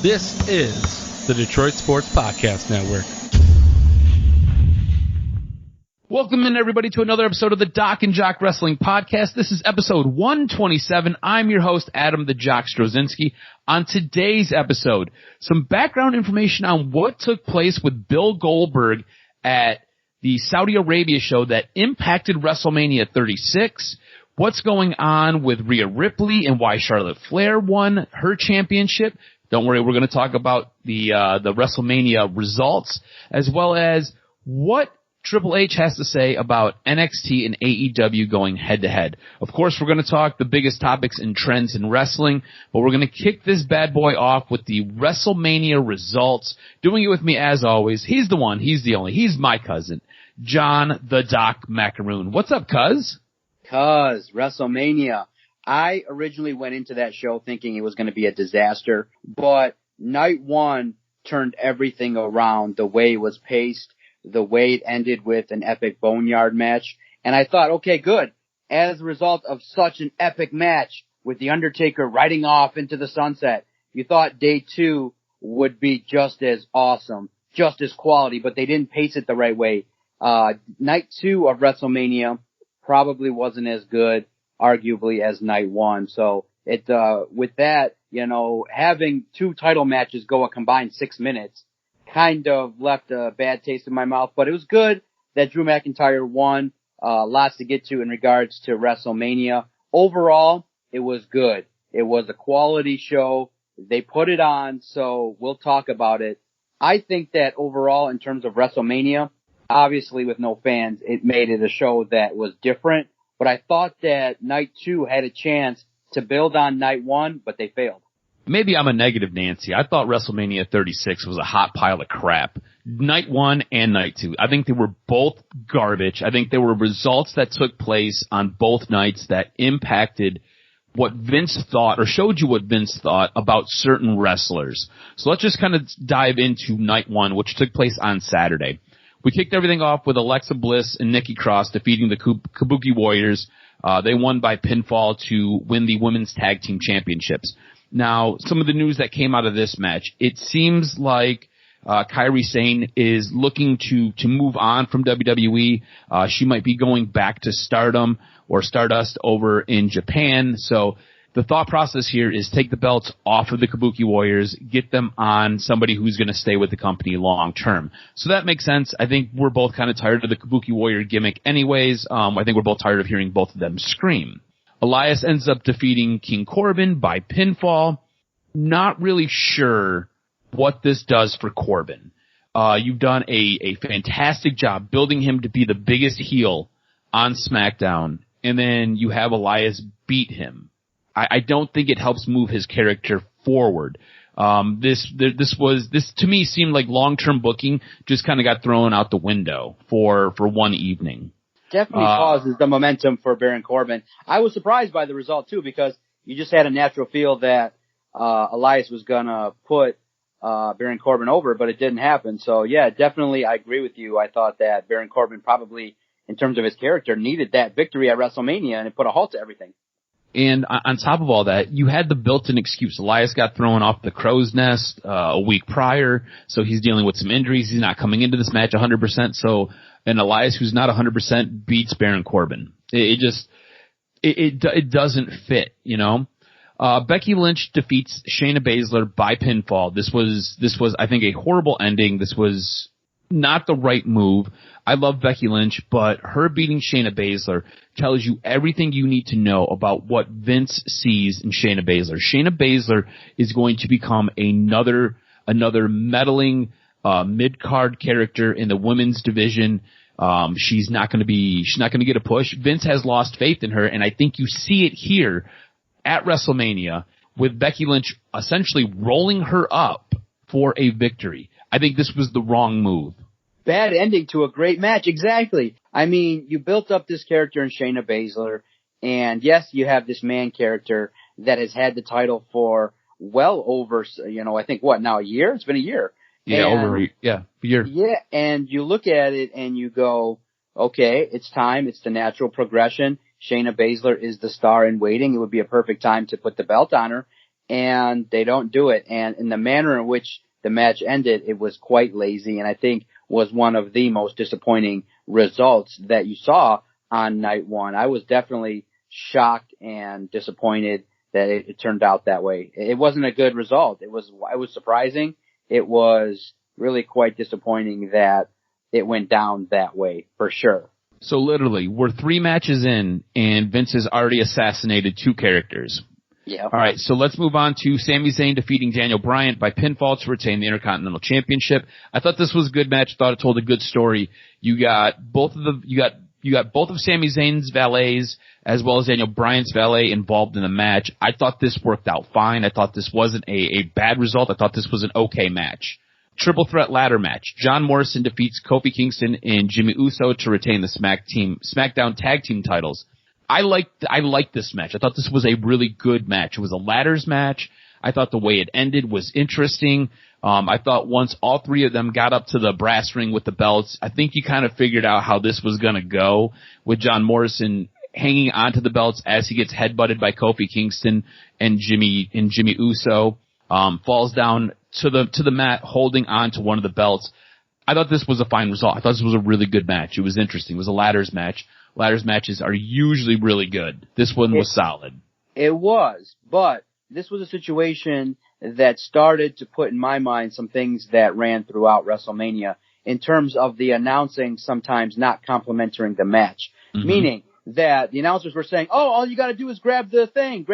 This is the Detroit Sports Podcast Network. Welcome in, everybody, to another episode of the DocNJock Wrestling Podcast. This is episode 127. I'm your host, Adam the Jock Strozinski. On today's episode, some background information on what took place with Bill Goldberg at the Saudi Arabia show that impacted WrestleMania 36, what's going on with Rhea Ripley and why Charlotte Flair won her championship. Don't worry, we're going to talk about the WrestleMania results, as well as what Triple H has to say about NXT and AEW going head-to-head. Of course, we're going to talk the biggest topics and trends in wrestling, but we're going to kick this bad boy off with the WrestleMania results. Doing it with me, as always, he's the one, he's the only, he's my cousin, John the Doc Macaroon. What's up, cuz? Cuz, WrestleMania. I originally went into that show thinking it was going to be a disaster, but night one turned everything around, the way it was paced, the way it ended with an epic boneyard match. And I thought, okay, good. As a result of such an epic match with The Undertaker riding off into the sunset, you thought day two would be just as awesome, just as quality, but they didn't pace it the right way. Night two of WrestleMania probably wasn't as good, arguably, as night one. So it, with that, you know, having two title matches go a combined 6 minutes kind of left a bad taste in my mouth, but it was good that Drew McIntyre won. Lots to get to in regards to WrestleMania. Overall, it was good. It was a quality show. They put it on, so we'll talk about it. I think that overall, in terms of WrestleMania, obviously with no fans, it made it a show that was different. But I thought that night two had a chance to build on night one, but they failed. Maybe I'm a negative Nancy. I thought WrestleMania 36 was a hot pile of crap. Night one and night two. I think they were both garbage. I think there were results that took place on both nights that impacted what Vince thought, or showed you what Vince thought about certain wrestlers. So let's just kind of dive into night one, which took place on Saturday. We kicked everything off with Alexa Bliss and Nikki Cross defeating the Kabuki Warriors. They won by pinfall to win the Women's Tag Team Championships. Now, some of the news that came out of this match, it seems like Kairi Sane is looking to move on from WWE. She might be going back to Stardom or Stardust over in Japan. So the thought process here is take the belts off of the Kabuki Warriors, get them on somebody who's going to stay with the company long term. So that makes sense. I think we're both kind of tired of the Kabuki Warrior gimmick anyways. I think we're both tired of hearing both of them scream. Elias ends up defeating King Corbin by pinfall. Not really sure what this does for Corbin. You've done a fantastic job building him to be the biggest heel on SmackDown, and then you have Elias beat him. I don't think it helps move his character forward. This to me seemed like long-term booking just kind of got thrown out the window for one evening. Definitely causes the momentum for Baron Corbin. I was surprised by the result too, because you just had a natural feel that Elias was gonna put Baron Corbin over, but it didn't happen. So yeah, definitely I agree with you. I thought that Baron Corbin probably, in terms of his character, needed that victory at WrestleMania, and it put a halt to everything. And on top of all that, you had the built-in excuse. Elias got thrown off the crow's nest a week prior, so he's dealing with some injuries. He's not coming into this match 100%. So, and Elias, who's not 100%, beats Baron Corbin. It doesn't fit, you know. Becky Lynch defeats Shayna Baszler by pinfall. This was I think a horrible ending. This was not the right move. I love Becky Lynch, but her beating Shayna Baszler tells you everything you need to know about what Vince sees in Shayna Baszler. Shayna Baszler is going to become another meddling mid-card character in the women's division. She's not going to get a push. Vince has lost faith in her, and I think you see it here at WrestleMania with Becky Lynch essentially rolling her up for a victory. I think this was the wrong move. Bad ending to a great match. Exactly. I mean, you built up this character in Shayna Baszler, and yes, you have this man character that has had the title for well over, I think a year? It's been a year. Yeah, over a year. Yeah, and you look at it and you go, okay, it's time. It's the natural progression. Shayna Baszler is the star in waiting. It would be a perfect time to put the belt on her. and they don't do it. And in the manner in which the match ended, it was quite lazy, and I think was one of the most disappointing results that you saw on night one. I was definitely shocked and disappointed that it turned out that way. It wasn't a good result. It was surprising. It was really quite disappointing that it went down that way, for sure. So literally, we're 3 matches in, and Vince has already assassinated 2 characters. Yeah. All right, so let's move on to Sami Zayn defeating Daniel Bryan by pinfall to retain the Intercontinental Championship. I thought this was a good match. Thought it told a good story. You got both of Sami Zayn's valets as well as Daniel Bryan's valet involved in the match. I thought this worked out fine. I thought this wasn't a bad result. I thought this was an okay match. Triple threat ladder match. John Morrison defeats Kofi Kingston and Jimmy Uso to retain the SmackDown tag team titles. I liked this match. I thought this was a really good match. It was a ladders match. I thought the way it ended was interesting. I thought once all 3 of them got up to the brass ring with the belts, I think you kind of figured out how this was going to go, with John Morrison hanging onto the belts as he gets headbutted by Kofi Kingston and Jimmy Uso, falls down to the mat holding on to one of the belts. I thought this was a fine result. I thought this was a really good match. It was interesting. It was a ladders match. Ladders matches are usually really good. This one was solid. It was, but this was a situation that started to put in my mind some things that ran throughout WrestleMania in terms of the announcing sometimes not complimenting the match. Mm-hmm. Meaning that the announcers were saying, oh, all you got to do is grab the thing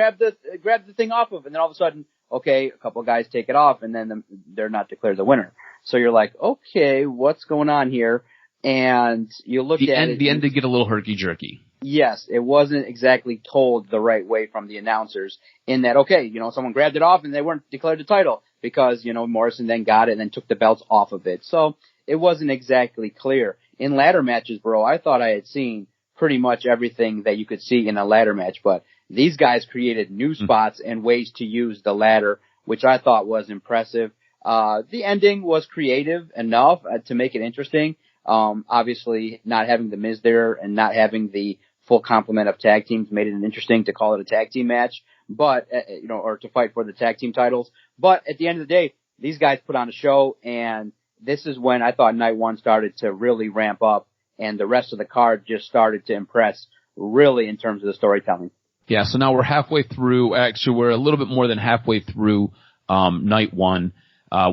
off of, and then all of a sudden, okay, a couple of guys take it off, and then they're not declared the winner. So you're like, okay, what's going on here? And you look at it. The end did get a little herky-jerky. Yes, it wasn't exactly told the right way from the announcers in that, okay, someone grabbed it off and they weren't declared the title because, Morrison then got it and then took the belts off of it. So it wasn't exactly clear. In ladder matches, bro, I thought I had seen pretty much everything that you could see in a ladder match, but these guys created new spots and ways to use the ladder, which I thought was impressive. The ending was creative enough to make it interesting. Obviously not having the Miz there and not having the full complement of tag teams made it interesting to call it a tag team match, but, or to fight for the tag team titles. But at the end of the day, these guys put on a show, and this is when I thought night one started to really ramp up, and the rest of the card just started to impress really in terms of the storytelling. Yeah, so now we're halfway through. Actually, we're a little bit more than halfway through night one.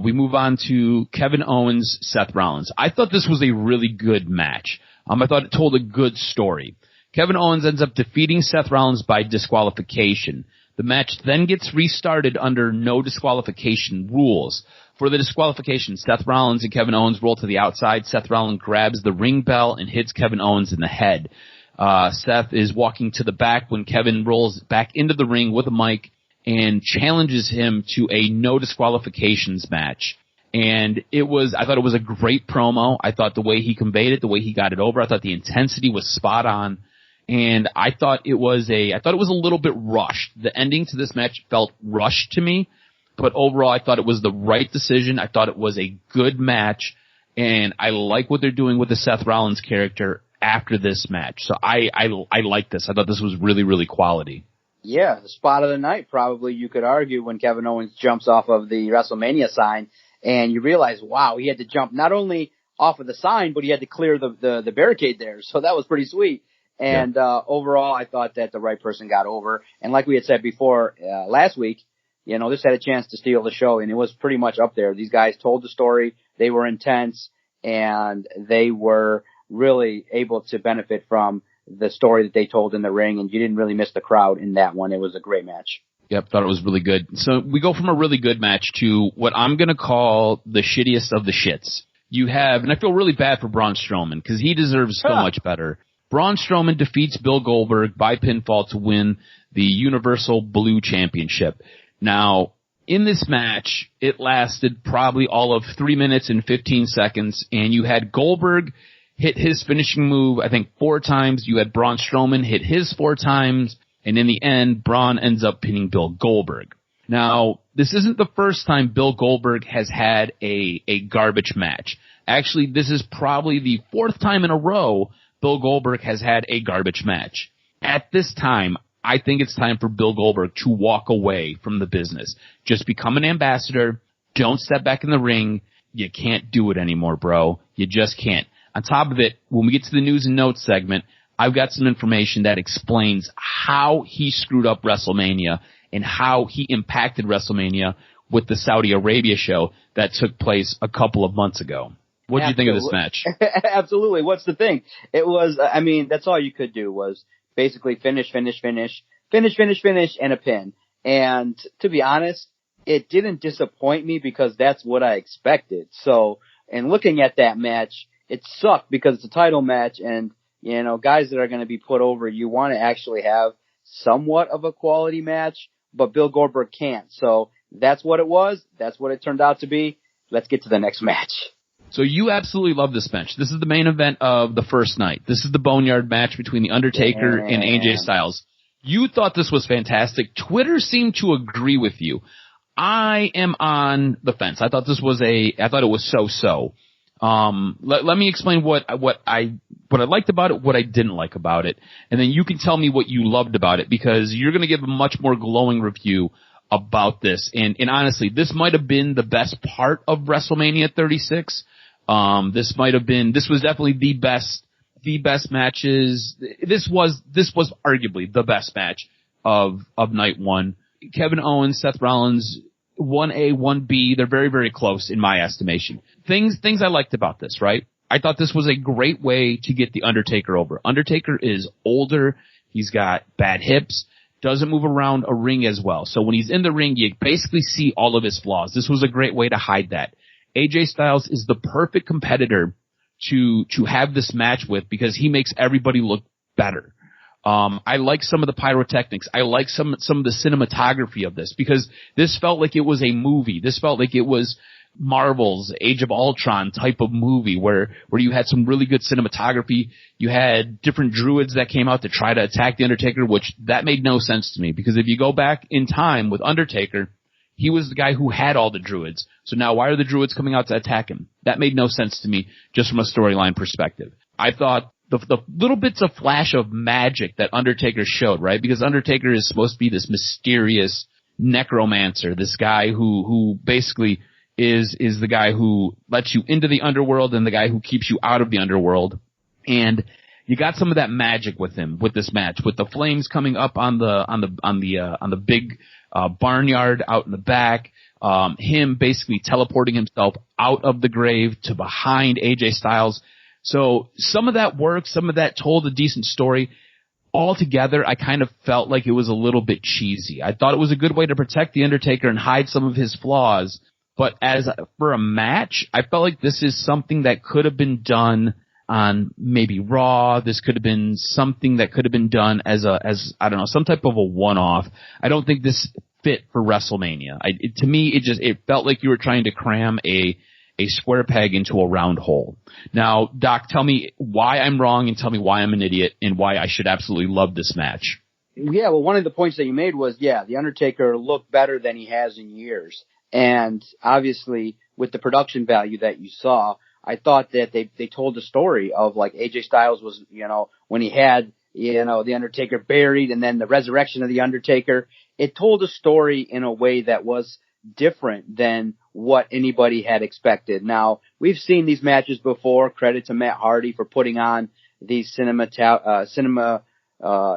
We move on to Kevin Owens, Seth Rollins. I thought this was a really good match. I thought it told a good story. Kevin Owens ends up defeating Seth Rollins by disqualification. The match then gets restarted under no disqualification rules. For the disqualification, Seth Rollins and Kevin Owens roll to the outside. Seth Rollins grabs the ring bell and hits Kevin Owens in the head. Seth is walking to the back when Kevin rolls back into the ring with a mic and challenges him to a no disqualifications match. And I thought it was a great promo. I thought the way he conveyed it, the way he got it over, I thought the intensity was spot on. And I thought it was a little bit rushed. The ending to this match felt rushed to me, but overall I thought it was the right decision. I thought it was a good match, and I like what they're doing with the Seth Rollins character after this match. So I like this. I thought this was really, really quality. Yeah, the spot of the night, probably, you could argue, when Kevin Owens jumps off of the WrestleMania sign, and you realize, wow, he had to jump not only off of the sign, but he had to clear the barricade there. So that was pretty sweet. And overall, I thought that the right person got over. And like we had said before, last week, this had a chance to steal the show, and it was pretty much up there. These guys told the story. They were intense, and they were really able to benefit from the story that they told in the ring, and you didn't really miss the crowd in that one. It was a great match. Yep, thought it was really good. So we go from a really good match to what I'm going to call the shittiest of the shits. You have, and I feel really bad for Braun Strowman because he deserves so much better. Braun Strowman defeats Bill Goldberg by pinfall to win the Universal Blue Championship. Now, in this match, it lasted probably all of 3 minutes and 15 seconds, and you had Goldberg hit his finishing move, I think, 4 times. You had Braun Strowman hit his 4 times, and in the end, Braun ends up pinning Bill Goldberg. Now, this isn't the first time Bill Goldberg has had a garbage match. Actually, this is probably the 4th time in a row Bill Goldberg has had a garbage match. At this time, I think it's time for Bill Goldberg to walk away from the business. Just become an ambassador. Don't step back in the ring. You can't do it anymore, bro. You just can't. On top of it, when we get to the news and notes segment, I've got some information that explains how he screwed up WrestleMania and how he impacted WrestleMania with the Saudi Arabia show that took place a couple of months ago. What did you think of this match? Absolutely. What's the thing? It was, I mean, that's all you could do was basically finish, and a pin. And to be honest, it didn't disappoint me because that's what I expected. So, in looking at that match, it sucked because it's a title match and, you know, guys that are going to be put over, you want to actually have somewhat of a quality match, but Bill Goldberg can't. So that's what it was. That's what it turned out to be. Let's get to the next match. So you absolutely love this match. This is the main event of the first night. This is the Boneyard match between The Undertaker and AJ Styles. You thought this was fantastic. Twitter seemed to agree with you. I am on the fence. I thought it was so-so. Let me explain what I liked about it, what I didn't like about it, and then you can tell me what you loved about it because you're going to give a much more glowing review about this. And honestly, this might have been the best part of WrestleMania 36. This was definitely the best matches. This was arguably the best match of night one. Kevin Owens, Seth Rollins, 1A, 1B, they're very, very close in my estimation. Things I liked about this, right? I thought this was a great way to get The Undertaker over. Undertaker is older. He's got bad hips, doesn't move around a ring as well. So when he's in the ring, you basically see all of his flaws. This was a great way to hide that. AJ Styles is the perfect competitor to have this match with because he makes everybody look better. I like some of the pyrotechnics. I like some of the cinematography of this because this felt like it was a movie. This felt like it was Marvel's Age of Ultron type of movie where you had some really good cinematography. You had different druids that came out to try to attack The Undertaker, which that made no sense to me because if you go back in time with Undertaker, he was the guy who had all the druids. So now why are the druids coming out to attack him? That made no sense to me just from a storyline perspective. I thought the little bits of flash of magic that Undertaker showed, right? Because Undertaker is supposed to be this mysterious necromancer, this guy who basically is the guy who lets you into the underworld and the guy who keeps you out of the underworld. And you got some of that magic with him with this match, with the flames coming up on the big barnyard out in the back, him basically teleporting himself out of the grave to behind AJ Styles. So some of that worked, some of that told a decent story. Altogether, I kind of felt like it was a little bit cheesy. I thought it was a good way to protect The Undertaker and hide some of his flaws. But as for a match, I felt like this is something that could have been done on maybe Raw. This could have been something that could have been done as I don't know, some type of a one-off. I don't think this fit for WrestleMania. To me, it felt like you were trying to cram a square peg into a round hole. Now, Doc, tell me why I'm wrong and tell me why I'm an idiot and why I should absolutely love this match. Yeah, well, one of the points that you made was, The Undertaker looked better than he has in years. And obviously, with the production value that you saw, I thought that they told a story of like AJ Styles was, when he had, The Undertaker buried and then the resurrection of The Undertaker. It told a story in a way that was different than what anybody had expected. Now, we've seen these matches before. Credit to Matt Hardy for putting on these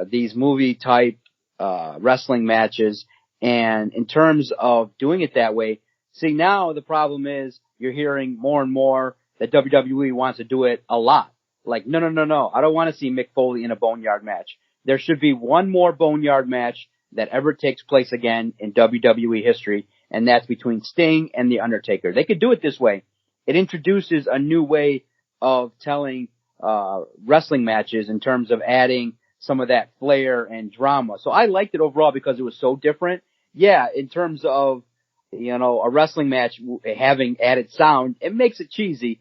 these movie type wrestling matches. And in terms of doing it that way, see, now the problem is you're hearing more and more that WWE wants to do it a lot. Like, no. I don't want to see Mick Foley in a Boneyard match. There should be one more Boneyard match that ever takes place again in WWE history, and that's between Sting and The Undertaker. They could do it this way. It introduces a new way of telling wrestling matches in terms of adding some of that flair and drama. So I liked it overall because it was so different. Yeah, in terms of, a wrestling match having added sound, it makes it cheesy.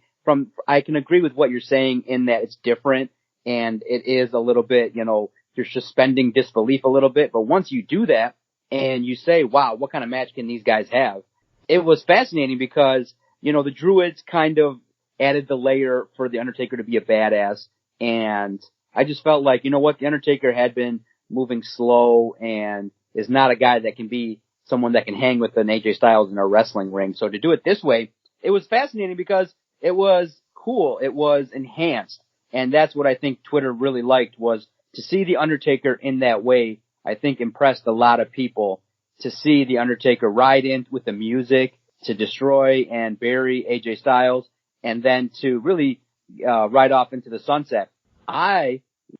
I can agree with what you're saying in that it's different and it is a little bit, you're suspending disbelief a little bit. But once you do that and you say, wow, what kind of match can these guys have? It was fascinating because, the Druids kind of added the layer for The Undertaker to be a badass. And I just felt like, The Undertaker had been moving slow, and is not a guy that can be someone that can hang with an AJ Styles in a wrestling ring. So to do it this way, it was fascinating because it was cool. It was enhanced. And that's what I think Twitter really liked, was to see The Undertaker in that way. I think impressed a lot of people to see The Undertaker ride in with the music to destroy and bury AJ Styles, and then to really ride off into the sunset.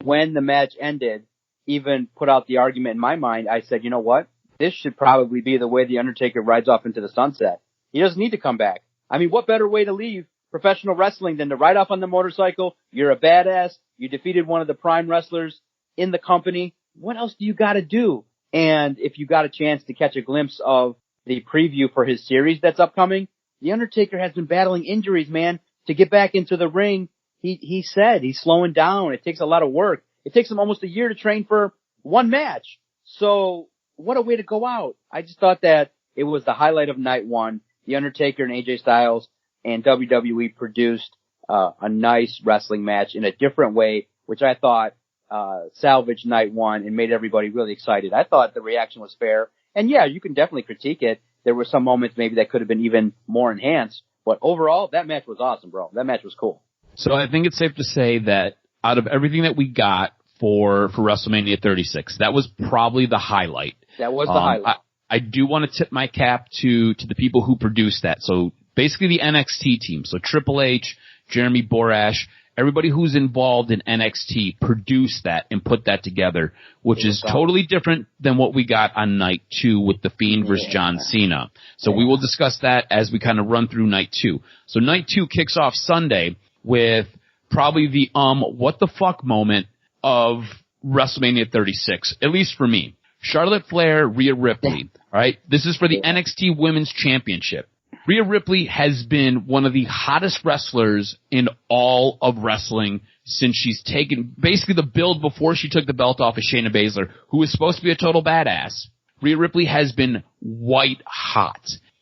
When the match ended, even put out the argument in my mind. I said, you know what? This should probably be the way The Undertaker rides off into the sunset. He doesn't need to come back. I mean, what better way to leave professional wrestling than to ride off on the motorcycle? You're a badass. You defeated one of the prime wrestlers in the company. What else do you got to do? And if you got a chance to catch a glimpse of the preview for his series that's upcoming, The Undertaker has been battling injuries, man. To get back into the ring, he said he's slowing down. It takes a lot of work. It takes him almost a year to train for one match. So what a way to go out. I just thought that it was the highlight of night one. The Undertaker and AJ Styles and WWE produced a nice wrestling match in a different way, which I thought salvaged night one and made everybody really excited. I thought the reaction was fair. And yeah, you can definitely critique it. There were some moments maybe that could have been even more enhanced. But overall, that match was awesome, bro. That match was cool. So I think it's safe to say that out of everything that we got for WrestleMania 36, that was probably the highlight. That was the highlight. I do want to tip my cap to the people who produced that. So basically the NXT team. So Triple H, Jeremy Borash, everybody who's involved in NXT produced that and put that together, which is totally different than what we got on night two with The Fiend versus John Cena. So we will discuss that as we kind of run through night two. So night two kicks off Sunday with probably the what the fuck moment of WrestleMania 36, at least for me. Charlotte Flair, Rhea Ripley. All right, this is for the NXT Women's Championship. Rhea Ripley has been one of the hottest wrestlers in all of wrestling since she's taken basically the build before she took the belt off of Shayna Baszler, who was supposed to be a total badass. Rhea Ripley has been white hot.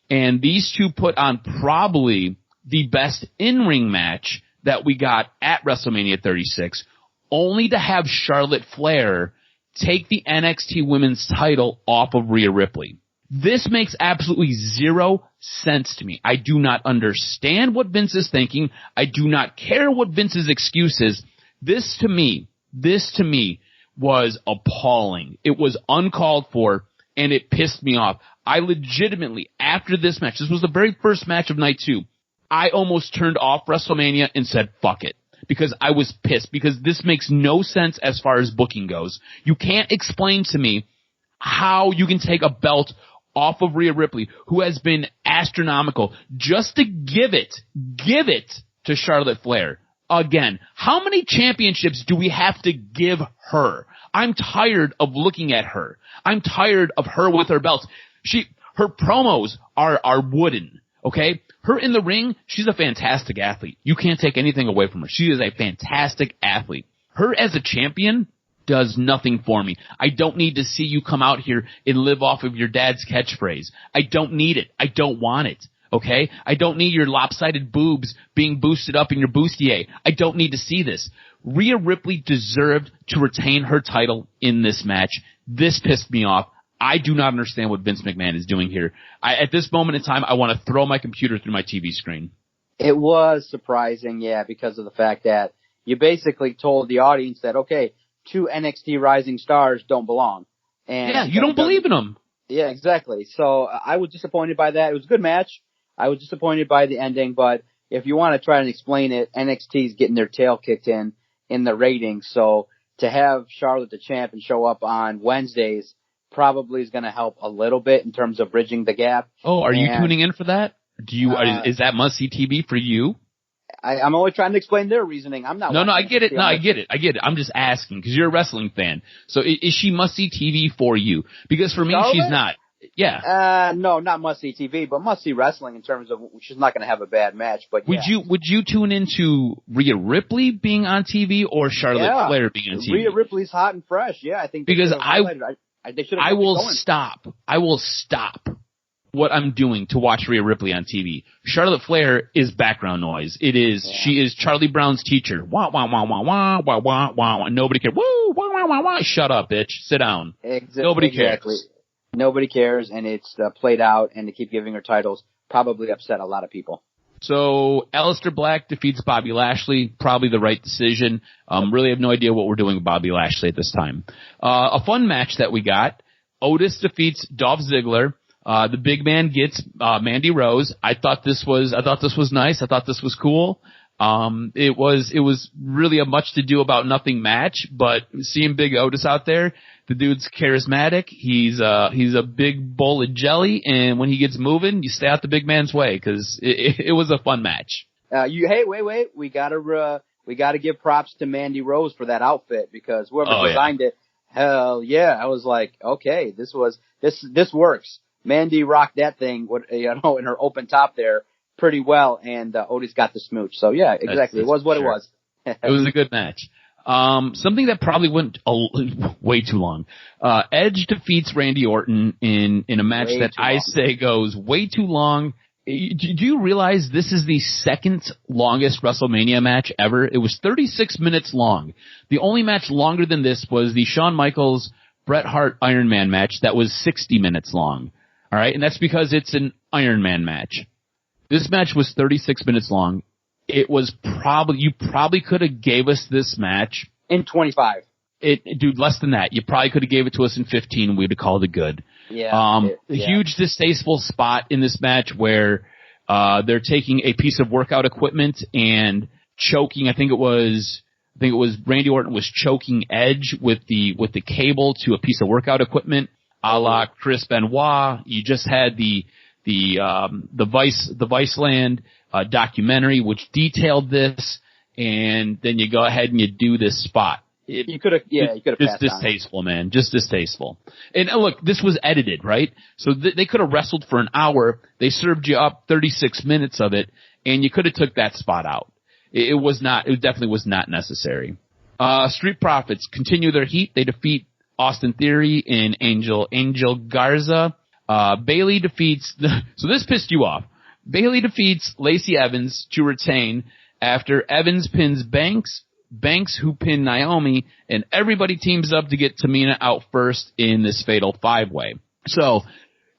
And these two put on probably the best in-ring match that we got at WrestleMania 36, only to have Charlotte Flair take the NXT Women's title off of Rhea Ripley. This makes absolutely zero sense to me. I do not understand what Vince is thinking. I do not care what Vince's excuse is. This to me was appalling. It was uncalled for, and it pissed me off. I legitimately, after this match, this was the very first match of night two, I almost turned off WrestleMania and said, fuck it. Because I was pissed, because this makes no sense as far as booking goes. You can't explain to me how you can take a belt off of Rhea Ripley, who has been astronomical, just to give it to Charlotte Flair. Again, how many championships do we have to give her? I'm tired of looking at her. I'm tired of her with her belts. Her promos are wooden, okay? Her in the ring, she's a fantastic athlete. You can't take anything away from her. She is a fantastic athlete. Her as a champion does nothing for me. I don't need to see you come out here and live off of your dad's catchphrase. I don't need it. I don't want it. Okay? I don't need your lopsided boobs being boosted up in your bustier. I don't need to see this. Rhea Ripley deserved to retain her title in this match. This pissed me off. I do not understand what Vince McMahon is doing here. At this moment in time, I want to throw my computer through my TV screen. It was surprising, yeah, because of the fact that you basically told the audience that, okay, two NXT rising stars don't belong. And yeah, you don't believe in them. Yeah, exactly. So I was disappointed by that. It was a good match. I was disappointed by the ending, but if you want to try and explain it, NXT's getting their tail kicked in the ratings. So to have Charlotte the champ and show up on Wednesdays probably is going to help a little bit in terms of bridging the gap. Oh, are you tuning in for that? Is that must-see TV for you? I'm only trying to explain their reasoning. I'm not. No, I get it. No, I get it. I'm just asking because you're a wrestling fan. So is she must-see TV for you? Because for me, she's not. Yeah. No, not must-see TV, but must-see wrestling in terms of she's not going to have a bad match. But yeah. Would you tune into Rhea Ripley being on TV or Charlotte Flair being on TV? Rhea Ripley's hot and fresh. Yeah, I think because they should have I will stop what I'm doing to watch Rhea Ripley on TV. Charlotte Flair is background noise. It is, She is Charlie Brown's teacher. Wah, wah, wah, wah, wah, wah, wah, wah. Nobody cares. Woo, wah, wah, wah, wah. Shut up, bitch. Sit down. Nobody cares. Nobody cares, and it's played out, and to keep giving her titles probably upset a lot of people. So Aleister Black defeats Bobby Lashley, probably the right decision. Really have no idea what we're doing with Bobby Lashley at this time. A fun match that we got. Otis defeats Dolph Ziggler. The big man gets Mandy Rose. I thought this was nice. I thought this was cool. It was really a much to do about nothing match, but seeing Big Otis out there, the dude's charismatic. He's a big bowl of jelly, and when he gets moving, you stay out the big man's way because it was a fun match. Wait. We gotta give props to Mandy Rose for that outfit because whoever designed it, hell yeah. I was like, okay, this works. Mandy rocked that thing, in her open top there pretty well, and Otis got the smooch. So yeah, exactly. It was what it was. It was a good match. Something that probably went way too long. Edge defeats Randy Orton in a match that I say goes way too long. Do you realize this is the second longest WrestleMania match ever? It was 36 minutes long. The only match longer than this was the Shawn Michaels Bret Hart Iron Man match that was 60 minutes long. All right, and that's because it's an Iron Man match. This match was 36 minutes long. It was you probably could have gave us this match in 25. Dude, less than that. You probably could have gave it to us in 15 and we'd have called it good. Yeah. Huge distasteful spot in this match where, they're taking a piece of workout equipment and choking. I think it was Randy Orton was choking Edge with the cable to a piece of workout equipment, a la Chris Benoit. You just had the Viceland documentary which detailed this, and then you go ahead and you do this spot. You could have passed. Just distasteful, man. Just distasteful. And look, this was edited, right? So they could have wrestled for an hour. They served you up 36 minutes of it, and you could have took that spot out. It definitely was not necessary. Street Profits continue their heat. They defeat Austin Theory and Angel Garza. Bayley defeats so this pissed you off. Bayley defeats Lacey Evans to retain after Evans pins Banks who pinned Naomi, and everybody teams up to get Tamina out first in this fatal 5-way. So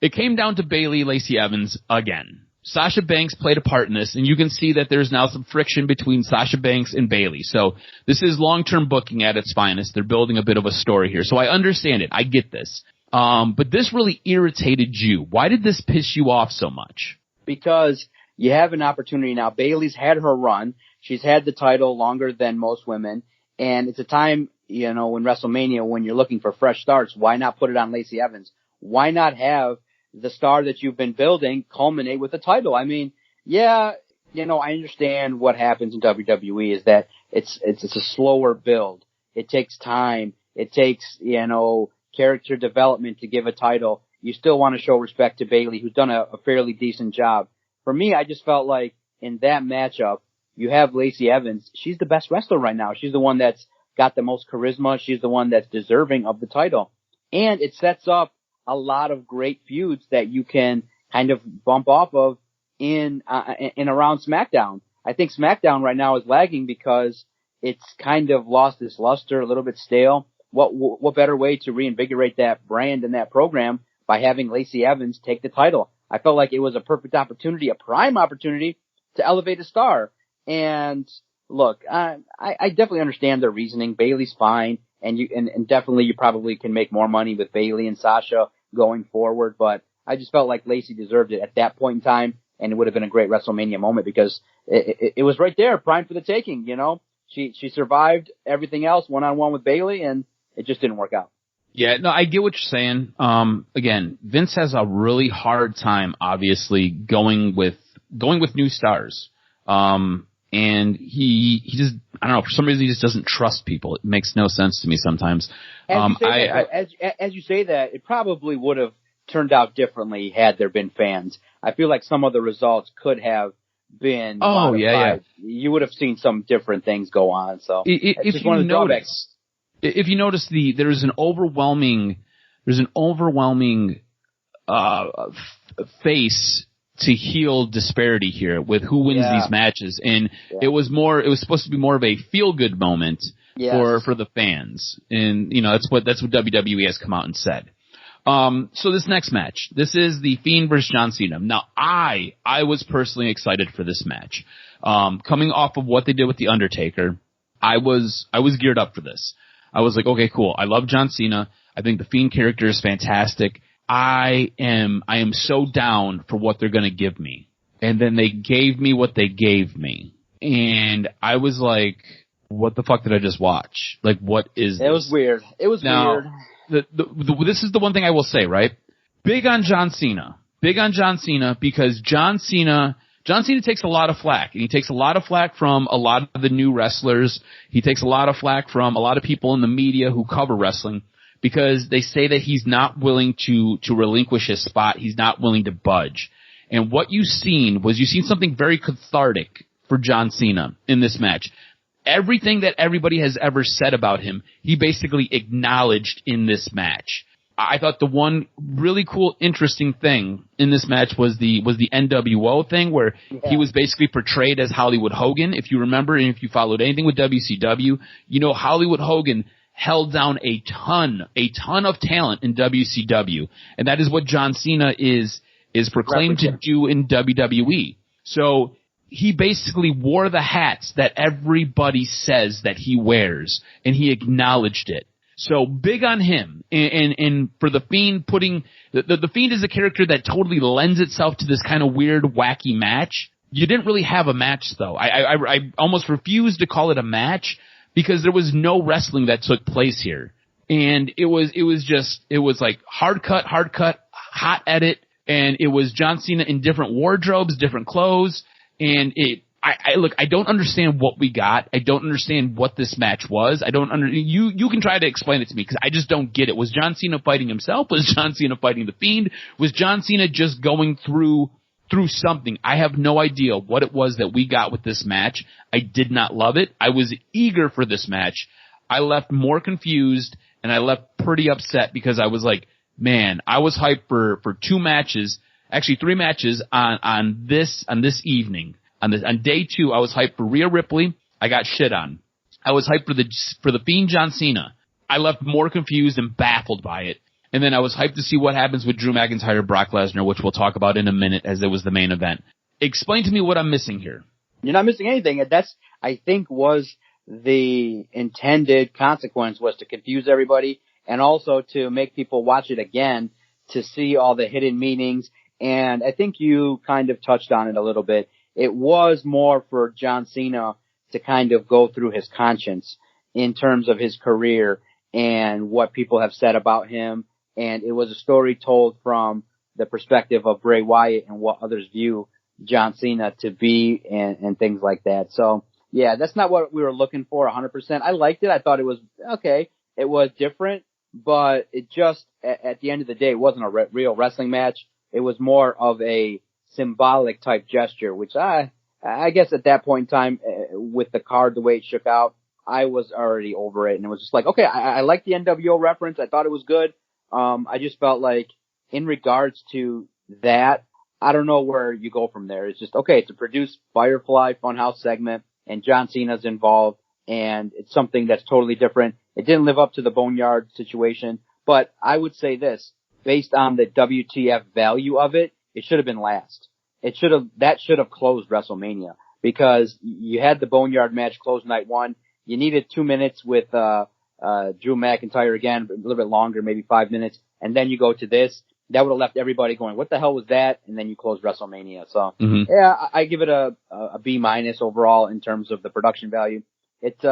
it came down to Bayley, Lacey Evans again. Sasha Banks played a part in this, and you can see that there's now some friction between Sasha Banks and Bayley. So this is long-term booking at its finest. They're building a bit of a story here. So I understand it. I get this. But this really irritated you. Why did this piss you off so much? Because you have an opportunity now. Bayley's had her run. She's had the title longer than most women. And it's a time, in WrestleMania when you're looking for fresh starts. Why not put it on Lacey Evans? Why not have the star that you've been building culminate with the title? I mean, I understand what happens in WWE is that it's a slower build. It takes time. It takes, character development to give a title. You still want to show respect to Bayley, who's done a fairly decent job. For me, I just felt like in that matchup, you have Lacey Evans. She's the best wrestler right now. She's the one that's got the most charisma. She's the one that's deserving of the title. And it sets up a lot of great feuds that you can kind of bump off of in around SmackDown. I think SmackDown right now is lagging because it's kind of lost its luster, a little bit stale. What better way to reinvigorate that brand and that program by having Lacey Evans take the title? I felt like it was a perfect opportunity, a prime opportunity to elevate a star. And look, I definitely understand their reasoning. Bayley's fine, and definitely you probably can make more money with Bayley and Sasha going forward. But I just felt like Lacey deserved it at that point in time, and it would have been a great WrestleMania moment because it was right there, prime for the taking. She survived everything else one-on-one with Bayley, and it just didn't work out. Yeah, no, I get what you're saying. Again, Vince has a really hard time, obviously, going with new stars. And he just, I don't know, for some reason he just doesn't trust people. It makes no sense to me sometimes. As you say that, it probably would have turned out differently had there been fans. I feel like some of the results could have been modified. Yeah. You would have seen some different things go on. So if you notice there's an overwhelming face to heel disparity here with who wins these matches, and it was supposed to be more of a feel good moment for the fans, and that's what WWE has come out and said. So this next match, this is the Fiend versus John Cena. Now I was personally excited for this match, coming off of what they did with the Undertaker. I was geared up for this. I was like, okay, cool. I love John Cena. I think the Fiend character is fantastic. I am so down for what they're gonna give me. And then they gave me what they gave me. And I was like, what the fuck did I just watch? Like, what is this? It was weird. Weird. This is the one thing I will say, right? Big on John Cena because John Cena takes a lot of flack, and he takes a lot of flack from a lot of the new wrestlers. He takes a lot of flack from a lot of people in the media who cover wrestling, because they say that he's not willing to relinquish his spot. He's not willing to budge. And what you've seen something very cathartic for John Cena in this match. Everything that everybody has ever said about him, he basically acknowledged in this match. I thought the one really cool, interesting thing in this match was the NWO thing, where he was basically portrayed as Hollywood Hogan. If you remember, and if you followed anything with WCW, Hollywood Hogan held down a ton of talent in WCW, and that is what John Cena is proclaimed to do in WWE. So he basically wore the hats that everybody says that he wears, and he acknowledged it. So big on him. And for the Fiend the Fiend is a character that totally lends itself to this kind of weird, wacky match. You didn't really have a match, though. I almost refused to call it a match, because there was no wrestling that took place here. And it was like hard cut, hot edit, and it was John Cena in different wardrobes, different clothes, and I don't understand what we got. I don't understand what this match was. You can try to explain it to me, because I just don't get it. Was John Cena fighting himself? Was John Cena fighting the Fiend? Was John Cena just going through something? I have no idea what it was that we got with this match. I did not love it. I was eager for this match. I left more confused, and I left pretty upset, because I was like, man, I was hyped for 2 matches, actually 3 matches on this evening. On day 2, I was hyped for Rhea Ripley. I got shit on. I was hyped for the Fiend John Cena. I left more confused and baffled by it. And then I was hyped to see what happens with Drew McIntyre, Brock Lesnar, which we'll talk about in a minute, as it was the main event. Explain to me what I'm missing here. You're not missing anything. That's, I think, was the intended consequence, was to confuse everybody, and also to make people watch it again to see all the hidden meanings. And I think you kind of touched on it a little bit. It was more for John Cena to kind of go through his conscience in terms of his career and what people have said about him. And it was a story told from the perspective of Bray Wyatt and what others view John Cena to be, and things like that. So, yeah, that's not what we were looking for 100%. I liked it. I thought it was okay. It was different, but it just, at the end of the day, it wasn't a real wrestling match. It was more of a symbolic type gesture, which I guess at that point in time, with the card, the way it shook out, I was already over it. And it was just like, okay, I like the NWO reference. I thought it was good. I just felt like, in regards to that, I don't know where you go from there. It's just, okay, it's a produced Firefly Funhouse segment, and John Cena's involved, and it's something that's totally different. It didn't live up to the Boneyard situation, but I would say this, based on the WTF value of it, it should have been last. That should have closed WrestleMania, because you had the Boneyard match close night 1. You needed 2 minutes with, Drew McIntyre again, a little bit longer, maybe 5 minutes, and then you go to this. That would have left everybody going, what the hell was that? And then you close WrestleMania. So, yeah, I give it a B- overall in terms of the production value. It's,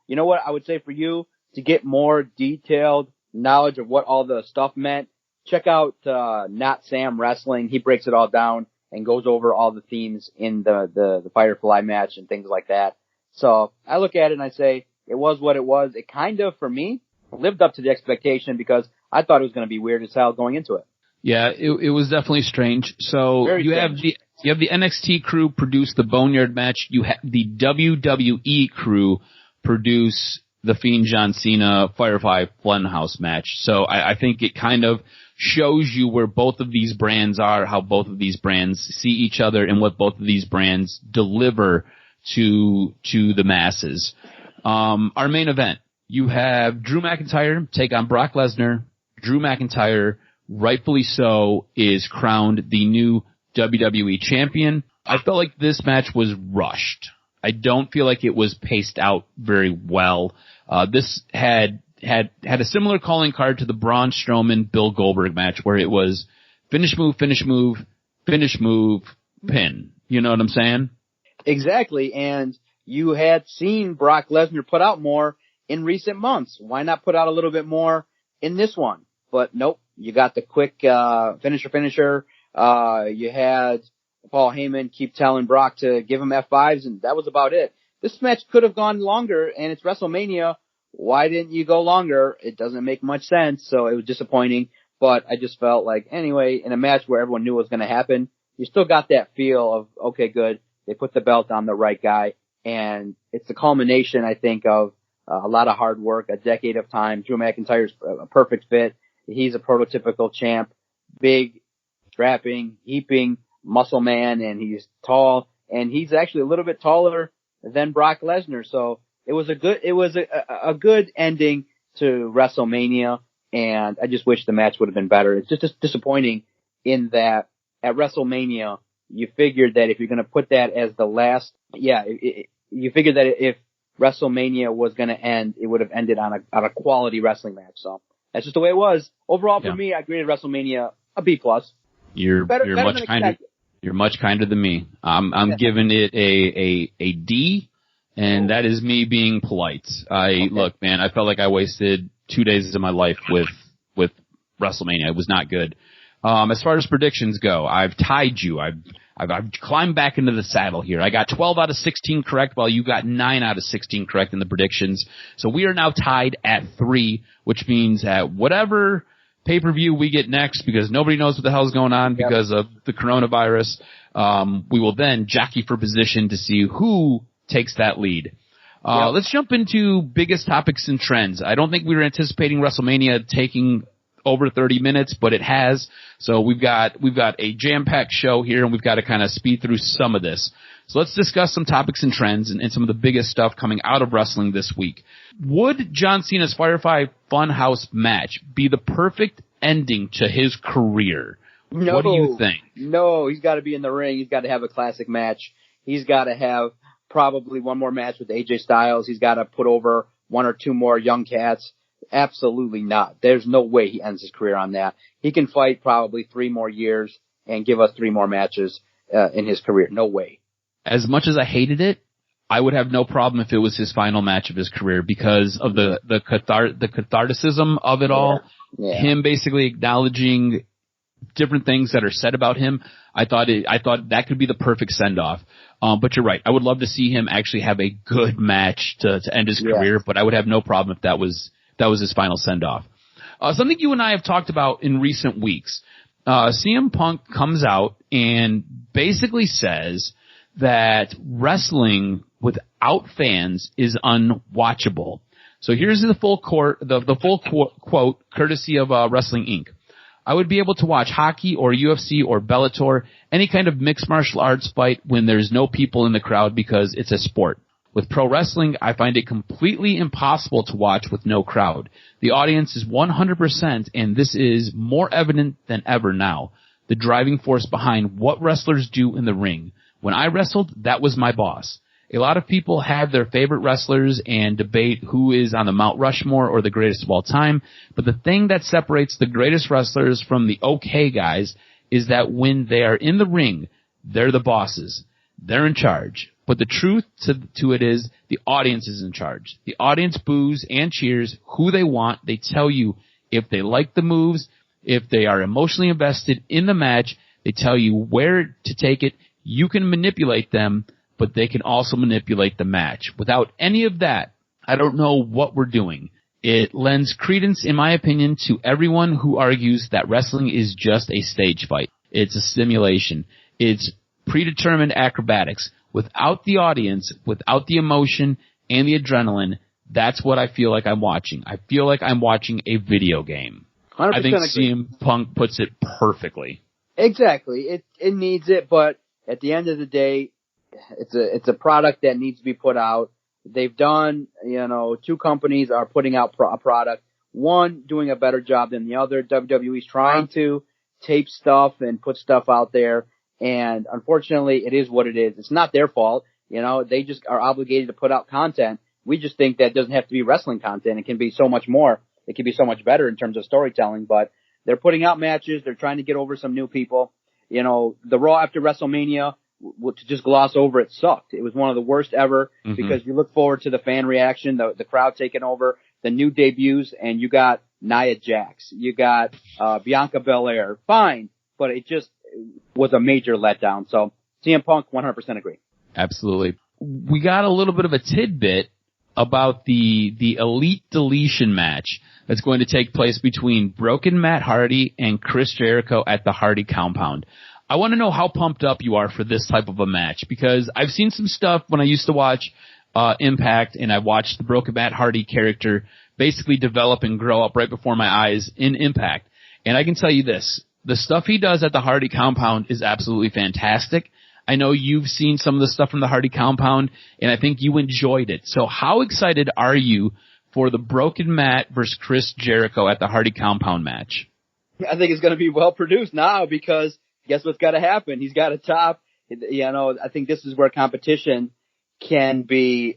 you know what I would say for you, to get more detailed knowledge of what all the stuff meant, check out, Not Sam Wrestling. He breaks it all down and goes over all the themes in the Firefly match and things like that. So I look at it and I say, it was what it was. It kind of, for me, lived up to the expectation, because I thought it was going to be weird as hell going into it. Yeah, it was definitely strange. So you have the NXT crew produce the Boneyard match. You have the WWE crew produce the Fiend John Cena Firefly Funhouse match. So I think it kind of shows you where both of these brands are, how both of these brands see each other, and what both of these brands deliver to the masses. Our main event, you have Drew McIntyre take on Brock Lesnar. Drew McIntyre, rightfully so, is crowned the new WWE champion. I felt like this match was rushed. I don't feel like it was paced out very well. This had a similar calling card to the Braun Strowman Bill Goldberg match, where it was finish move, finish move, finish move, pin. You know what I'm saying? Exactly. And you had seen Brock Lesnar put out more in recent months. Why not put out a little bit more in this one? But nope, you got the quick finisher. You had Paul Heyman keep telling Brock to give him F5s, and that was about it. This match could have gone longer, and it's WrestleMania. Why didn't you go longer? It doesn't make much sense, so it was disappointing. But I just felt like, anyway, in a match where everyone knew what was going to happen, you still got that feel of, okay, good, they put the belt on the right guy. And it's the culmination, I think, of a lot of hard work, a decade of time. Drew McIntyre's a perfect fit. He's a prototypical champ, big, strapping, heaping muscle man, and he's tall, and he's actually a little bit taller than Brock Lesnar. So it was a good ending to WrestleMania, and I just wish the match would have been better. It's just disappointing in that at WrestleMania, you figured that if you're going to put that as the last, you figured that if WrestleMania was going to end, it would have ended on a quality wrestling match. So that's just the way it was. Overall, for me, I graded WrestleMania a B+. You're much kinder than me. I'm giving it a D, and that is me being polite. Look, man, I felt like I wasted 2 days of my life with WrestleMania. It was not good. As far as predictions go, I've tied you. I've climbed back into the saddle here. I got 12 out of 16 correct, while you got 9 out of 16 correct in the predictions. So we are now tied at 3, which means that whatever pay-per-view we get next, because nobody knows what the hell's going on because of the coronavirus, we will then jockey for position to see who takes that lead. Let's jump into biggest topics and trends. I don't think we were anticipating WrestleMania taking over 30 minutes, but it has. So we've got a jam-packed show here, and we've got to kind of speed through some of this. So let's discuss some topics and trends and some of the biggest stuff coming out of wrestling this week. Would John Cena's Firefly Funhouse match be the perfect ending to his career? No. What do you think? No, he's got to be in the ring. He's got to have a classic match. He's got to have probably one more match with AJ Styles. He's got to put over 1 or 2 more young cats. Absolutely not. There's no way he ends his career on that. He can fight probably 3 more years and give us 3 more matches in his career. No way. As much as I hated it, I would have no problem if it was his final match of his career because of the catharticism of it all. Yeah. Him basically acknowledging different things that are said about him. I thought that could be the perfect send-off. But you're right. I would love to see him actually have a good match to end his career, but I would have no problem if that was his final send-off. Something you and I have talked about in recent weeks. CM Punk comes out and basically says that wrestling without fans is unwatchable. So here's the full quote, courtesy of Wrestling Inc. I would be able to watch hockey or UFC or Bellator, any kind of mixed martial arts fight when there's no people in the crowd because it's a sport. With pro wrestling, I find it completely impossible to watch with no crowd. The audience is 100%, and this is more evident than ever now. The driving force behind what wrestlers do in the ring. When I wrestled, that was my boss. A lot of people have their favorite wrestlers and debate who is on the Mount Rushmore or the greatest of all time, but the thing that separates the greatest wrestlers from the okay guys is that when they are in the ring, they're the bosses. They're in charge. But the truth to it is the audience is in charge. The audience boos and cheers who they want. They tell you if they like the moves, if they are emotionally invested in the match. They tell you where to take it. You can manipulate them, but they can also manipulate the match. Without any of that, I don't know what we're doing. It lends credence, in my opinion, to everyone who argues that wrestling is just a stage fight. It's a simulation. It's predetermined acrobatics. Without the audience, without the emotion and the adrenaline, That's what I feel like I'm watching. I feel like I'm watching a video game. 100% I think agree. CM Punk puts it perfectly. Exactly. It needs it, but at the end of the day, it's a product that needs to be put out. They've done, two companies are putting out a product, one doing a better job than the other. WWE's trying to tape stuff and put stuff out there, and unfortunately, it is what it is. It's not their fault. They just are obligated to put out content. We just think that it doesn't have to be wrestling content. It can be so much more. It can be so much better in terms of storytelling, but they're putting out matches. They're trying to get over some new people. The Raw after WrestleMania, to just gloss over, it sucked. It was one of the worst ever because you look forward to the fan reaction, the crowd taking over, the new debuts, and you got Nia Jax. You got Bianca Belair. Fine, but it just was a major letdown. So CM Punk, 100% agree. Absolutely. We got a little bit of a tidbit about the Elite Deletion match that's going to take place between Broken Matt Hardy and Chris Jericho at the Hardy Compound. I want to know how pumped up you are for this type of a match, because I've seen some stuff when I used to watch Impact, and I watched the Broken Matt Hardy character basically develop and grow up right before my eyes in Impact. And I can tell you this, the stuff he does at the Hardy Compound is absolutely fantastic. I know you've seen some of the stuff from the Hardy Compound, and I think you enjoyed it. So how excited are you for the Broken Matt versus Chris Jericho at the Hardy Compound match? I think it's going to be well produced now, because guess what's got to happen? He's got to top. I think this is where competition can be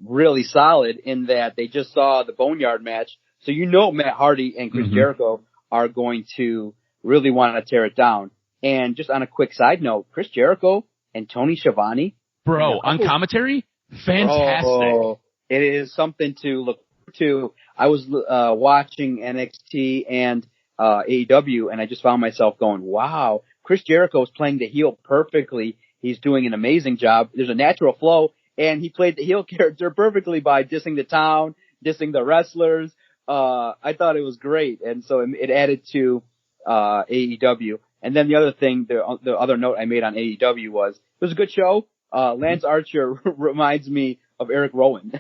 really solid, in that they just saw the Boneyard match. So Matt Hardy and Chris Jericho are going to really want to tear it down. And just on a quick side note, Chris Jericho and Tony Schiavone. Bro, on commentary? Fantastic. Oh, it is something to look to. I was watching NXT and AEW, and I just found myself going, wow, Chris Jericho is playing the heel perfectly. He's doing an amazing job. There's a natural flow, and he played the heel character perfectly by dissing the town, dissing the wrestlers. I thought it was great, and so it added to AEW. And then the other thing, the other note I made on AEW was, it was a good show. Lance Archer reminds me of Eric Rowan.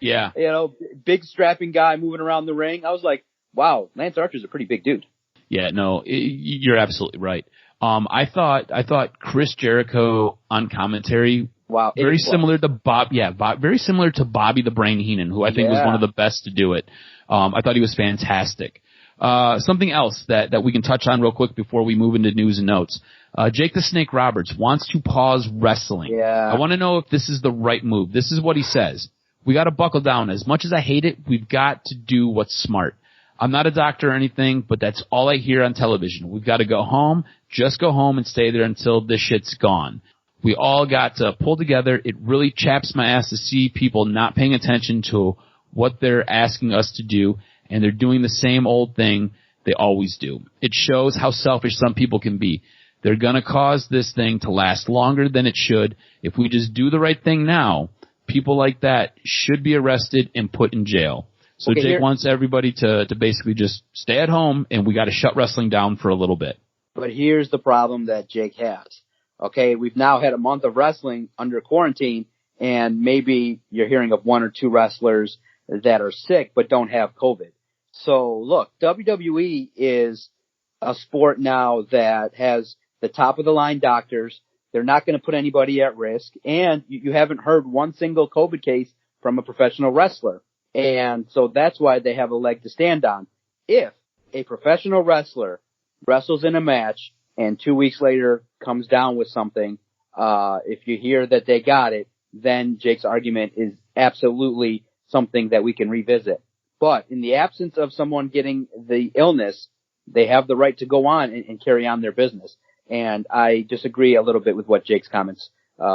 Yeah. Big strapping guy moving around the ring. I was like, wow, Lance Archer's a pretty big dude. Yeah, no, you're absolutely right. I thought Chris Jericho on commentary, wow, very similar to very similar to Bobby the Brain Heenan, who I think was one of the best to do it. I thought he was fantastic. Something else that we can touch on real quick before we move into news and notes. Jake the Snake Roberts wants to pause wrestling. Yeah. I want to know if this is the right move. This is what he says. We got to buckle down. As much as I hate it, we've got to do what's smart. I'm not a doctor or anything, but that's all I hear on television. We've got to go home, just go home and stay there until this shit's gone. We all got to pull together. It really chaps my ass to see people not paying attention to what they're asking us to do, and they're doing the same old thing they always do. It shows how selfish some people can be. They're going to cause this thing to last longer than it should. If we just do the right thing now, people like that should be arrested and put in jail. So okay, Jake wants everybody to basically just stay at home, and we got to shut wrestling down for a little bit. But here's the problem that Jake has. Okay, we've now had a month of wrestling under quarantine, and maybe you're hearing of one or two wrestlers that are sick but don't have COVID. So look, WWE is a sport now that has the top of the line doctors. They're not going to put anybody at risk, and you haven't heard one single COVID case from a professional wrestler. And so that's why they have a leg to stand on. If a professional wrestler wrestles in a match and 2 weeks later comes down with something, if you hear that they got it, then Jake's argument is absolutely something that we can revisit. But in the absence of someone getting the illness, they have the right to go on and carry on their business. And I disagree a little bit with what Jake's comments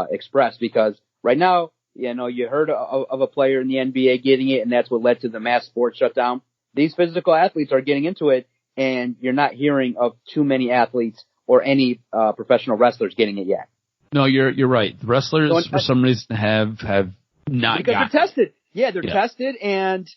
expressed, because right now, you heard of a player in the NBA getting it, and that's what led to the mass sports shutdown. These physical athletes are getting into it, and you're not hearing of too many athletes or any professional wrestlers getting it yet. No, you're right. The wrestlers, for some reason, have not because they're tested. Yeah, they're tested, and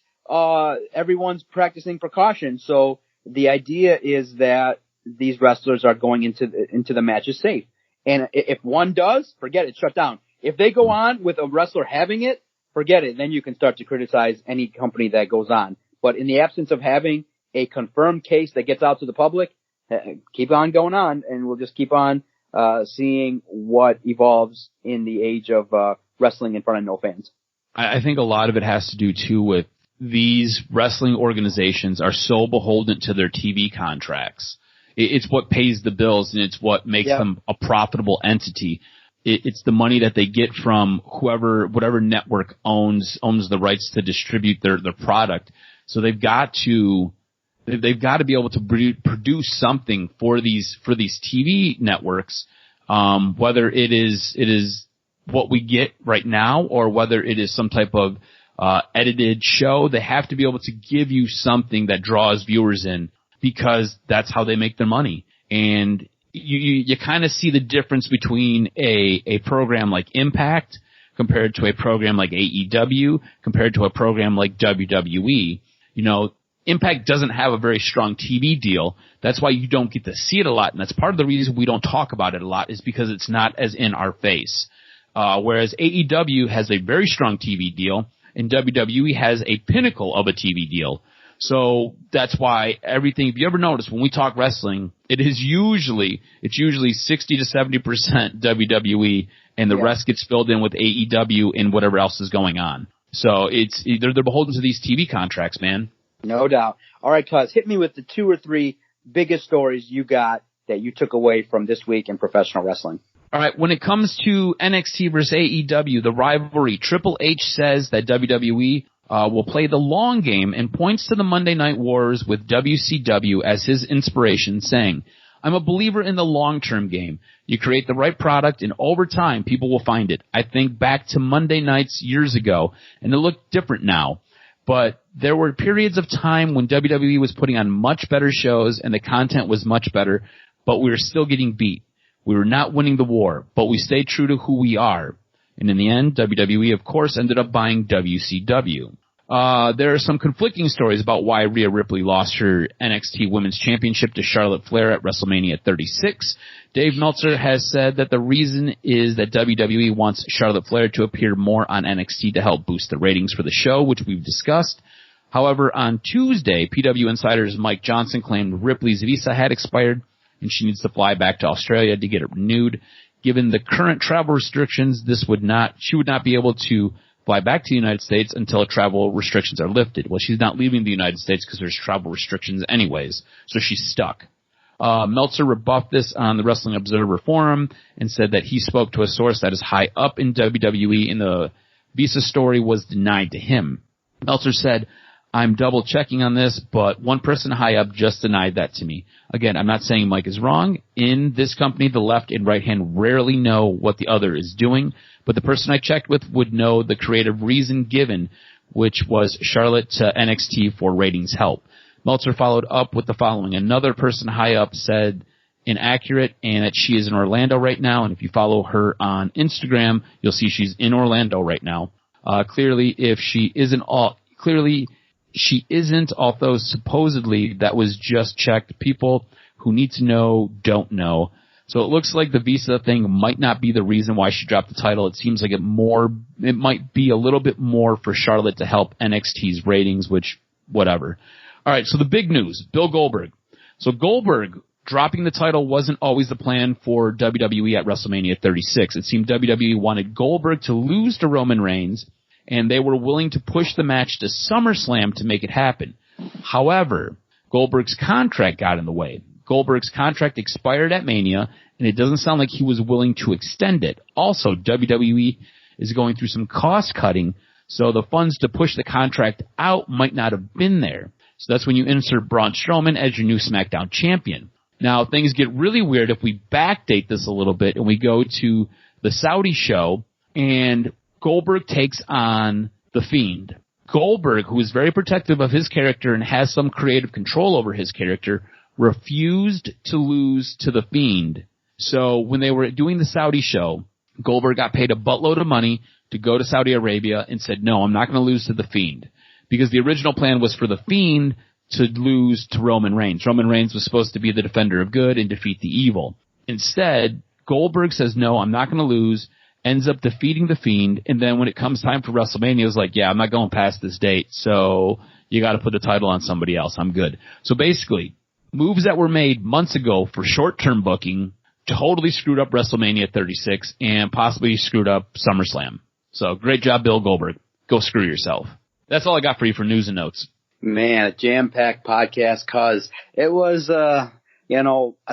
everyone's practicing precaution. So the idea is that these wrestlers are going into the matches safe. And if one does, forget it, shut down. If they go on with a wrestler having it, forget it. Then you can start to criticize any company that goes on. But in the absence of having a confirmed case that gets out to the public, keep on going on, and we'll just keep on seeing what evolves in the age of wrestling in front of no fans. I think a lot of it has to do, too, with these wrestling organizations are so beholden to their TV contracts. It's what pays the bills, and it's what makes them a profitable entity. It's the money that they get from whatever network owns the rights to distribute their product. So they've got to be able to produce something for these TV networks, whether it is what we get right now or whether it is some type of edited show. They have to be able to give you something that draws viewers in, because that's how they make their money. And you kind of see the difference between a program like Impact compared to a program like AEW compared to a program like WWE. You know, Impact doesn't have a very strong TV deal. That's why you don't get to see it a lot, and that's part of the reason we don't talk about it a lot, is because it's not as in our face. Whereas AEW has a very strong TV deal, and WWE has a pinnacle of a TV deal. So that's why everything, if you ever notice, when we talk wrestling, it's usually 60 to 70% WWE, and the rest gets filled in with AEW and whatever else is going on. So they're beholden to these TV contracts, man. No doubt. All right, Cuz, hit me with the 2 or 3 biggest stories you got that you took away from this week in professional wrestling. All right, when it comes to NXT versus AEW, the rivalry, Triple H says that WWE will play the long game and points to the Monday Night Wars with WCW as his inspiration, saying, "I'm a believer in the long-term game. You create the right product, and over time, people will find it. I think back to Monday nights years ago, and it looked different now. But there were periods of time when WWE was putting on much better shows, and the content was much better, but we were still getting beat. We were not winning the war, but we stayed true to who we are." And in the end, WWE, of course, ended up buying WCW. There are some conflicting stories about why Rhea Ripley lost her NXT Women's Championship to Charlotte Flair at WrestleMania 36. Dave Meltzer has said that the reason is that WWE wants Charlotte Flair to appear more on NXT to help boost the ratings for the show, which we've discussed. However, on Tuesday, PW Insider's Mike Johnson claimed Ripley's visa had expired and she needs to fly back to Australia to get it renewed. Given the current travel restrictions, she would not be able to fly back to the United States until travel restrictions are lifted. Well, she's not leaving the United States because there's travel restrictions anyways, so she's stuck. Meltzer rebuffed this on the Wrestling Observer forum and said that he spoke to a source that is high up in WWE and the visa story was denied to him. Meltzer said, "I'm double checking on this, but one person high up just denied that to me." Again, I'm not saying Mike is wrong. In this company, the left and right hand rarely know what the other is doing, but the person I checked with would know the creative reason given, which was Charlotte to NXT for ratings help. Meltzer followed up with the following. Another person high up said inaccurate and that she is in Orlando right now, and if you follow her on Instagram, you'll see she's in Orlando right now. Clearly, she isn't, although supposedly that was just checked. People who need to know don't know. So it looks like the visa thing might not be the reason why she dropped the title. It seems like it might be a little bit more for Charlotte to help NXT's ratings, which, whatever. All right, so the big news, Bill Goldberg. So Goldberg dropping the title wasn't always the plan for WWE at WrestleMania 36. It seemed WWE wanted Goldberg to lose to Roman Reigns, and they were willing to push the match to SummerSlam to make it happen. However, Goldberg's contract got in the way. Goldberg's contract expired at Mania, and it doesn't sound like he was willing to extend it. Also, WWE is going through some cost cutting, so the funds to push the contract out might not have been there. So that's when you insert Braun Strowman as your new SmackDown champion. Now, things get really weird if we backdate this a little bit and we go to the Saudi show, and Goldberg takes on The Fiend. Goldberg, who is very protective of his character and has some creative control over his character, refused to lose to The Fiend. So when they were doing the Saudi show, Goldberg got paid a buttload of money to go to Saudi Arabia and said, "No, I'm not going to lose to The Fiend." Because the original plan was for The Fiend to lose to Roman Reigns. Roman Reigns was supposed to be the defender of good and defeat the evil. Instead, Goldberg says, "No, I'm not going to lose." ends up defeating The Fiend, and then when it comes time for WrestleMania, it's like, yeah, I'm not going past this date, so you got to put the title on somebody else. I'm good. So basically, moves that were made months ago for short-term booking totally screwed up WrestleMania 36 and possibly screwed up SummerSlam. So great job, Bill Goldberg. Go screw yourself. That's all I got for you for news and notes. Man, a jam-packed podcast, cause it was, a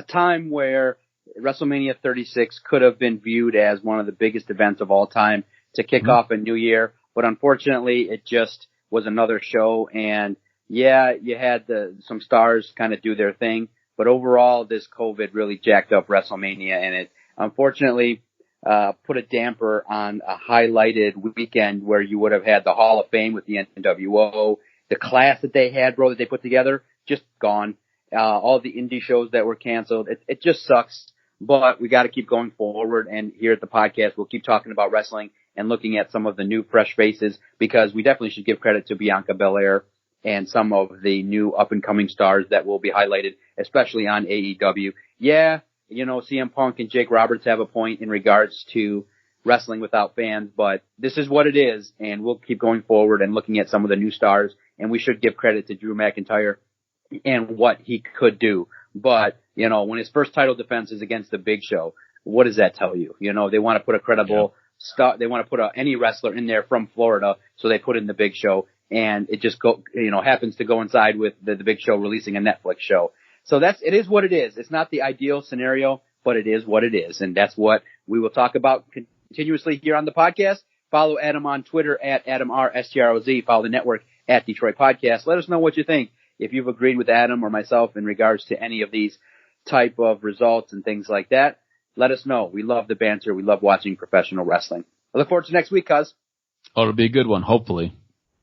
time where WrestleMania 36 could have been viewed as one of the biggest events of all time to kick off a new year. But unfortunately, it just was another show. And yeah, you had some stars kind of do their thing. But overall, this COVID really jacked up WrestleMania, and it unfortunately put a damper on a highlighted weekend where you would have had the Hall of Fame with the NWO, the class that they had, bro, that they put together, just gone. All the indie shows that were canceled. It just sucks, but we got to keep going forward. And here at the podcast, we'll keep talking about wrestling and looking at some of the new fresh faces, because we definitely should give credit to Bianca Belair and some of the new up-and-coming stars that will be highlighted, especially on AEW. Yeah, CM Punk and Jake Roberts have a point in regards to wrestling without fans, but this is what it is, and we'll keep going forward and looking at some of the new stars, and we should give credit to Drew McIntyre and what he could do. But, when his first title defense is against the Big Show, what does that tell you? They want to put a credible star, they want to put any wrestler in there from Florida, so they put in the Big Show. And it just happens to coincide with the Big Show releasing a Netflix show. So it is what it is. It's not the ideal scenario, but it is what it is. And that's what we will talk about continuously here on the podcast. Follow Adam on Twitter at AdamRSTROZ. Follow the network at Detroit Podcast. Let us know what you think. If you've agreed with Adam or myself in regards to any of these type of results and things like that, let us know. We love the banter. We love watching professional wrestling. I look forward to next week, cuz. Oh, it'll be a good one, hopefully.